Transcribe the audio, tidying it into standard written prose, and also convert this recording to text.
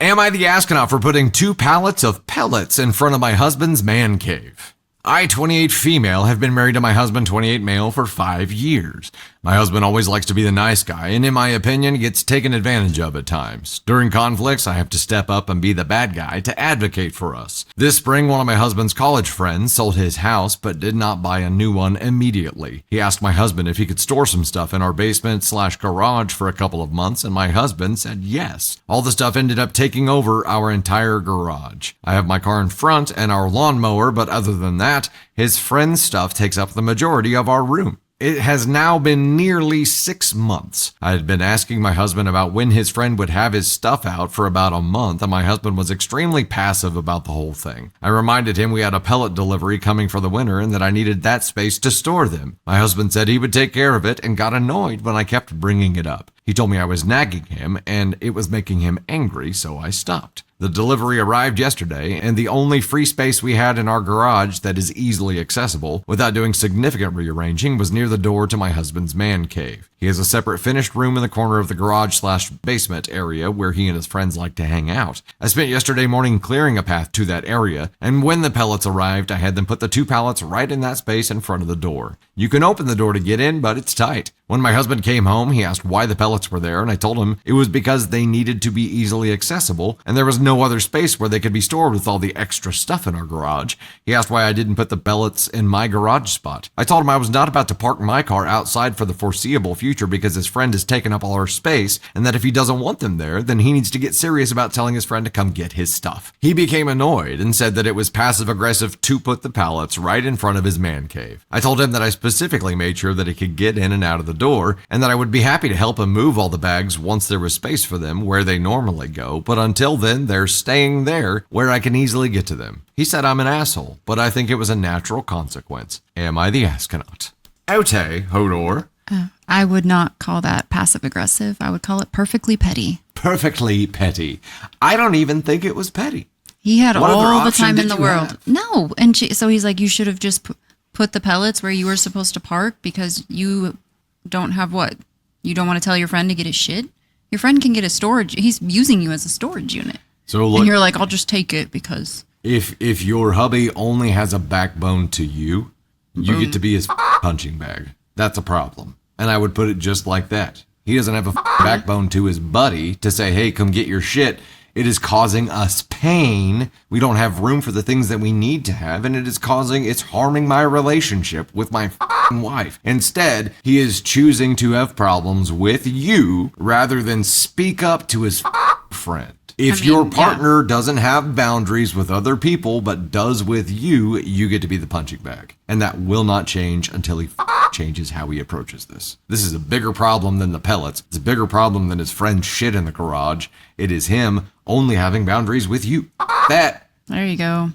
Am I the astronaut for putting 2 pallets of pellets in front of my husband's man cave? I, 28 female, have been married to my husband, 28 male, for 5 years. My husband always likes to be the nice guy, and in my opinion, gets taken advantage of at times. During conflicts, I have to step up and be the bad guy to advocate for us. This spring, one of my husband's college friends sold his house, but did not buy a new one immediately. He asked my husband if he could store some stuff in our basement/garage for a couple of months, and my husband said yes. All the stuff ended up taking over our entire garage. I have my car in front and our lawnmower, but other than that, his friend's stuff takes up the majority of our room. It has now been nearly 6 months. I had been asking my husband about when his friend would have his stuff out for about a month, and my husband was extremely passive about the whole thing. I reminded him we had a pellet delivery coming for the winter and that I needed that space to store them. My husband said he would take care of it and got annoyed when I kept bringing it up. He told me I was nagging him and it was making him angry, so I stopped. The delivery arrived yesterday, and the only free space we had in our garage that is easily accessible, without doing significant rearranging, was near the door to my husband's man cave. He has a separate finished room in the corner of the garage/basement area where he and his friends like to hang out. I spent yesterday morning clearing a path to that area, and when the pellets arrived, I had them put the 2 pallets right in that space in front of the door. You can open the door to get in, but it's tight. When my husband came home, he asked why the pellets were there, and I told him it was because they needed to be easily accessible, and there was no other space where they could be stored with all the extra stuff in our garage. He asked why I didn't put the pellets in my garage spot. I told him I was not about to park my car outside for the foreseeable future because his friend has taken up all our space, and that if he doesn't want them there, then he needs to get serious about telling his friend to come get his stuff. He became annoyed and said that it was passive-aggressive to put the pallets right in front of his man cave. I told him that I specifically made sure that he could get in and out of the door, and that I would be happy to help him move all the bags once there was space for them where they normally go, but until then, they're staying there where I can easily get to them. He said I'm an asshole, but I think it was a natural consequence. Am I the astronaut? Oute, Hodor. I would not call that passive-aggressive. I would call it perfectly petty. Perfectly petty. I don't even think it was petty. He had What other all the option time did in the you world. have? No. And so he's like, you should have just put the pellets where you were supposed to park because you don't have what? You don't want to tell your friend to get his shit? Your friend can get a storage. He's using you as a storage unit. So look, and you're like, I'll just take it because... If your hubby only has a backbone to you, you get to be his punching bag. That's a problem. And I would put it just like that. He doesn't have a backbone to his buddy to say, hey, come get your shit. It is causing us pain. We don't have room for the things that we need to have, and it's harming my relationship with my wife. Instead, he is choosing to have problems with you rather than speak up to his friend. If your partner doesn't have boundaries with other people but does with you, you get to be the punching bag. And that will not change until he changes how he approaches this. This is a bigger problem than the pellets. It's a bigger problem than his friend's shit in the garage. It is him only having boundaries with you. That. There you go.